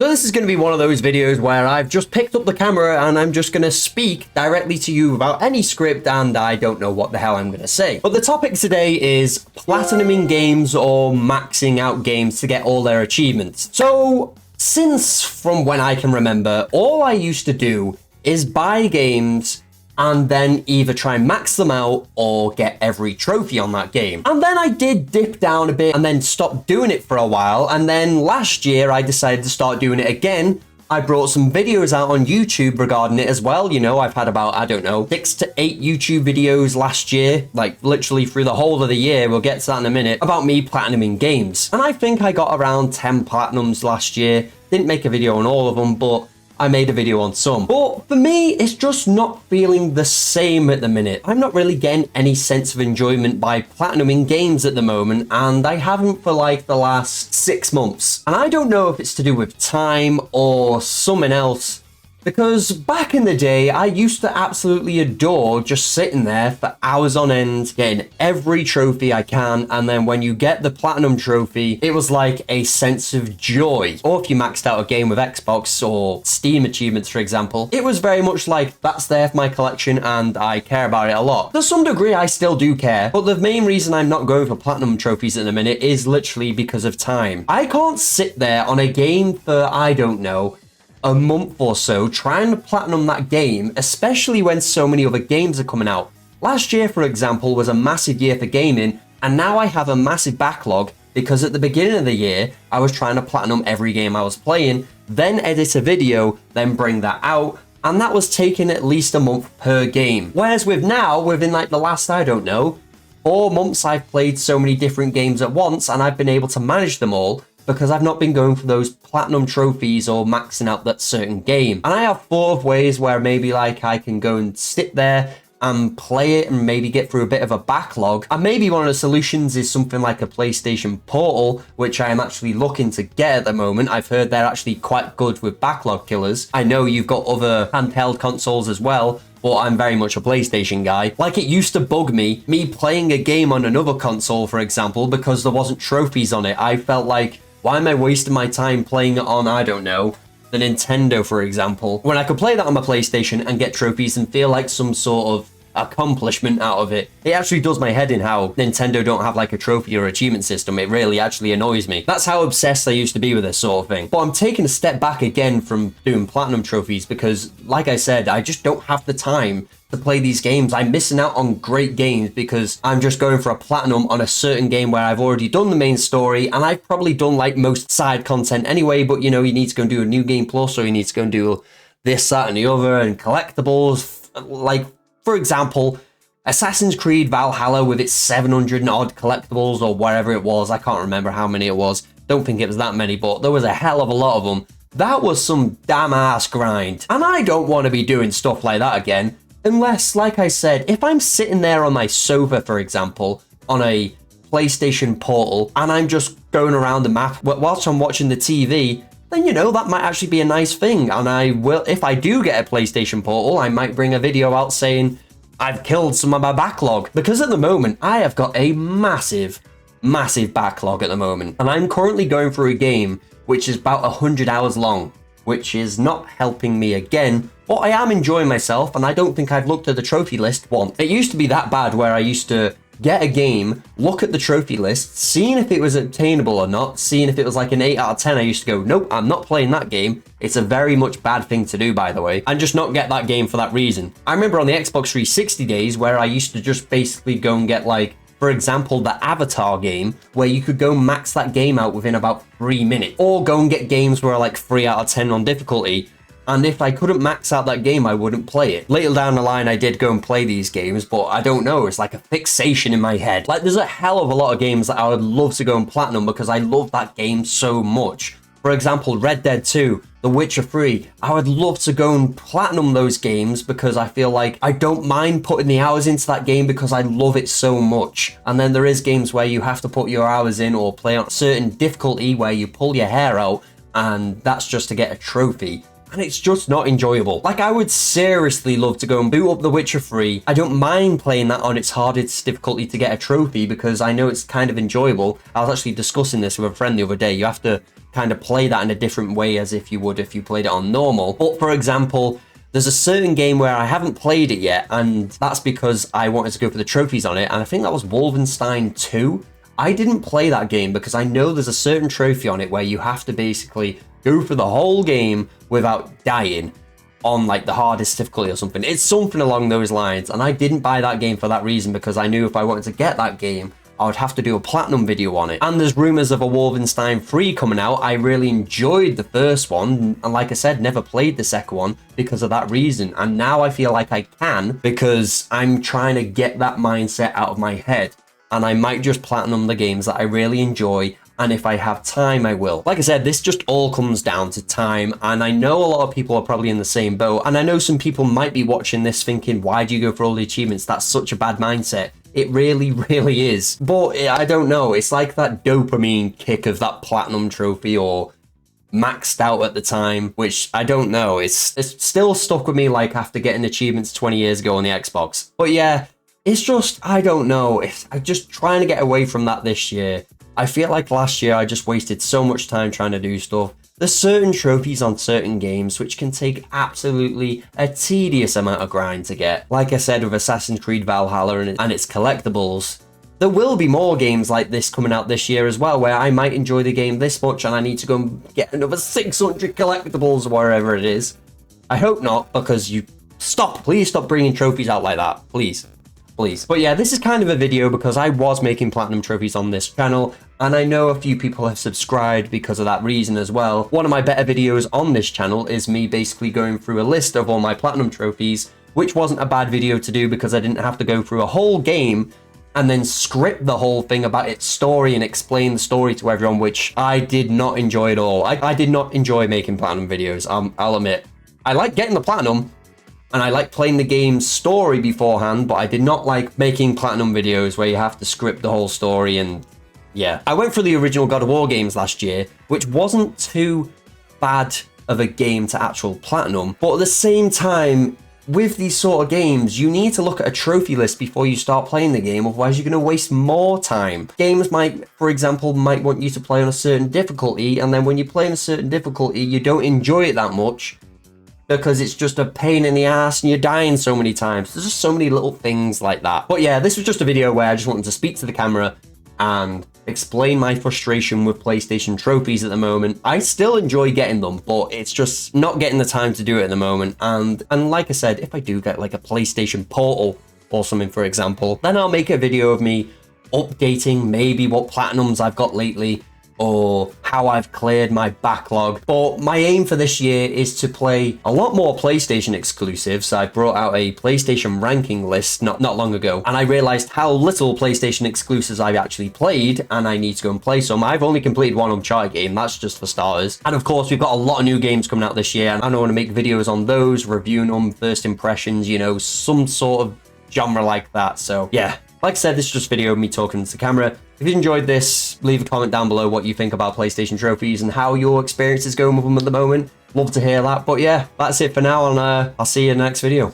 So this is going to be one of those videos where I've just picked up the camera and I'm just going to speak directly to you without any script and I don't know what the hell I'm going to say. But the topic today is platinuming games or maxing out games to get all their achievements. So since from when I can remember, all I used to do is buy games and then either try and max them out or get every trophy on that game. And then I did dip down a bit and then stopped doing it for a while. And then last year I decided to start doing it again. I brought some videos out on YouTube regarding it as well. You know, I've had about, I don't know, 6 to 8 YouTube videos last year, like literally through the whole of the year. We'll get to that in a minute, about me platinuming games. And I think I got around 10 platinums last year. Didn't make a video on all of them, but I made a video on some. But for me, it's just not feeling the same at the minute. I'm not really getting any sense of enjoyment by platinuming games at the moment, and I haven't for like the last 6 months. And I don't know if it's to do with time or something else, because back in the day, I used to absolutely adore just sitting there for hours on end, getting every trophy I can, and then when you get the platinum trophy, it was like a sense of joy. Or if you maxed out a game with Xbox or Steam achievements, for example, it was very much like, that's there for my collection and I care about it a lot. To some degree, I still do care, but the main reason I'm not going for platinum trophies at the minute is literally because of time. I can't sit there on a game for, I don't know, a month or so trying to platinum that game, especially when so many other games are coming out. Last year, for example, was a massive year for gaming, and now I have a massive backlog because at the beginning of the year, I was trying to platinum every game I was playing, then edit a video, then bring that out, and that was taking at least a month per game. Whereas with now, within like the last, I don't know, 4 months, I've played so many different games at once, and I've been able to manage them all, because I've not been going for those platinum trophies or maxing out that certain game. And I have thought of ways where maybe like I can go and sit there and play it and maybe get through a bit of a backlog. And maybe one of the solutions is something like a PlayStation Portal, which I am actually looking to get at the moment. I've heard they're actually quite good with backlog killers. I know you've got other handheld consoles as well, but I'm very much a PlayStation guy. Like, it used to bug me playing a game on another console, for example, because there wasn't trophies on it. I felt like, why am I wasting my time playing it on, I don't know, the Nintendo, for example, when I could play that on my PlayStation and get trophies and feel like some sort of accomplishment out of it? It actually does my head in how Nintendo don't have like a trophy or achievement system. It really actually annoys me. That's how obsessed I used to be with this sort of thing. But I'm taking a step back again from doing platinum trophies because, like I said, I just don't have the time to play these games. I'm missing out on great games because I'm just going for a platinum on a certain game where I've already done the main story and I've probably done like most side content anyway, but you know, you need to go and do a new game plus, or you need to go and do this, that, and the other, and collectibles. Like, for example, Assassin's Creed Valhalla with its 700 and odd collectibles or whatever it was. I can't remember how many it was. Don't think it was that many, but there was a hell of a lot of them. That was some damn ass grind. And I don't want to be doing stuff like that again. Unless, like I said, if I'm sitting there on my sofa, for example, on a PlayStation Portal, and I'm just going around the map whilst I'm watching the TV, then, you know, that might actually be a nice thing. And I will, if I do get a PlayStation Portal, I might bring a video out saying I've killed some of my backlog. Because at the moment, I have got a massive backlog at the moment. And I'm currently going through a game which is about 100 hours long, which is not helping me again. But I am enjoying myself, and I don't think I've looked at the trophy list once. It used to be that bad where I used to get a game, look at the trophy list, seeing if it was obtainable or not, seeing if it was like an 8 out of 10, I used to go, nope, I'm not playing that game. It's a very much bad thing to do, by the way, and just not get that game for that reason. I remember on the Xbox 360 days where I used to just basically go and get, like, for example, the Avatar game, where you could go max that game out within about 3 minutes, or go and get games where like 3 out of 10 on difficulty. And if I couldn't max out that game, I wouldn't play it. Later down the line, I did go and play these games, but I don't know, it's like a fixation in my head. Like, there's a hell of a lot of games that I would love to go and platinum because I love that game so much. For example, Red Dead 2, The Witcher 3, I would love to go and platinum those games because I feel like I don't mind putting the hours into that game because I love it so much. And then there is games where you have to put your hours in or play on a certain difficulty where you pull your hair out, and that's just to get a trophy. and it's just not enjoyable. Like, I would seriously love to go and boot up The Witcher 3. I don't mind playing that on its hardest difficulty to get a trophy because I know it's kind of enjoyable. I was actually discussing this with a friend the other day. You have to kind of play that in a different way as if you would if you played it on normal. But for example, there's a certain game where I haven't played it yet, and that's because I wanted to go for the trophies on it, and I think that was Wolfenstein 2. I didn't play that game because I know there's a certain trophy on it where you have to basically go for the whole game without dying on like the hardest difficulty or something. It's something along those lines, and I didn't buy that game for that reason because I knew if I wanted to get that game, I would have to do a platinum video on it. And there's rumors of a Wolfenstein 3 coming out. I really enjoyed the first one, and like I said, never played the second one because of that reason. And now I feel like I can because I'm trying to get that mindset out of my head. And I might just platinum the games that I really enjoy, and if I have time, I will. Like I said, this just all comes down to time, and I know a lot of people are probably in the same boat, and I know some people might be watching this thinking, why do you go for all the achievements? That's such a bad mindset. It really, really is. But I don't know, it's like that dopamine kick of that platinum trophy or maxed out at the time, which I don't know. It's still stuck with me like after getting achievements 20 years ago on the Xbox. But yeah, it's just, I don't know. I'm just trying to get away from that this year. I feel like last year I just wasted so much time trying to do stuff. There's certain trophies on certain games which can take absolutely a tedious amount of grind to get. Like I said with Assassin's Creed Valhalla and its collectibles, there will be more games like this coming out this year as well, where I might enjoy the game this much and I need to go and get another 600 collectibles or wherever it is. I hope not, because please stop bringing trophies out like that, please. But yeah, this is kind of a video because I was making platinum trophies on this channel, and I know a few people have subscribed because of that reason as well. One of my better videos on this channel is me basically going through a list of all my platinum trophies, which wasn't a bad video to do because I didn't have to go through a whole game and then script the whole thing about its story and explain the story to everyone, which I did not enjoy at all. I did not enjoy making platinum videos, I'll admit. I like getting the platinum, and I like playing the game's story beforehand, but I did not like making platinum videos where you have to script the whole story. And yeah, I went through the original God of War games last year, which wasn't too bad of a game to actual platinum, but at the same time, with these sort of games, you need to look at a trophy list before you start playing the game, otherwise you're going to waste more time. Games might, for example, might want you to play on a certain difficulty, and then when you play on a certain difficulty, you don't enjoy it that much, because it's just a pain in the ass and you're dying so many times. There's just so many little things like that. But yeah, this was just a video where I just wanted to speak to the camera and explain my frustration with PlayStation trophies at the moment. I still enjoy getting them, but it's just not getting the time to do it at the moment. And like I said, if I do get like a PlayStation Portal or something, for example, then I'll make a video of me updating maybe what platinums I've got lately, or how I've cleared my backlog. But my aim for this year is to play a lot more PlayStation exclusives. I brought out a PlayStation ranking list not long ago, and I realized how little PlayStation exclusives I've actually played, and I need to go and play some. I've only completed one Uncharted game, that's just for starters. And of course, we've got a lot of new games coming out this year, and I want to make videos on those, reviewing them, first impressions, you know, some sort of genre like that. So yeah, like I said, this is just a video of me talking to the camera. If you enjoyed this, leave a comment down below what you think about PlayStation trophies and how your experience is going with them at the moment. Love to hear that. But yeah, that's it for now, and I'll see you in the next video.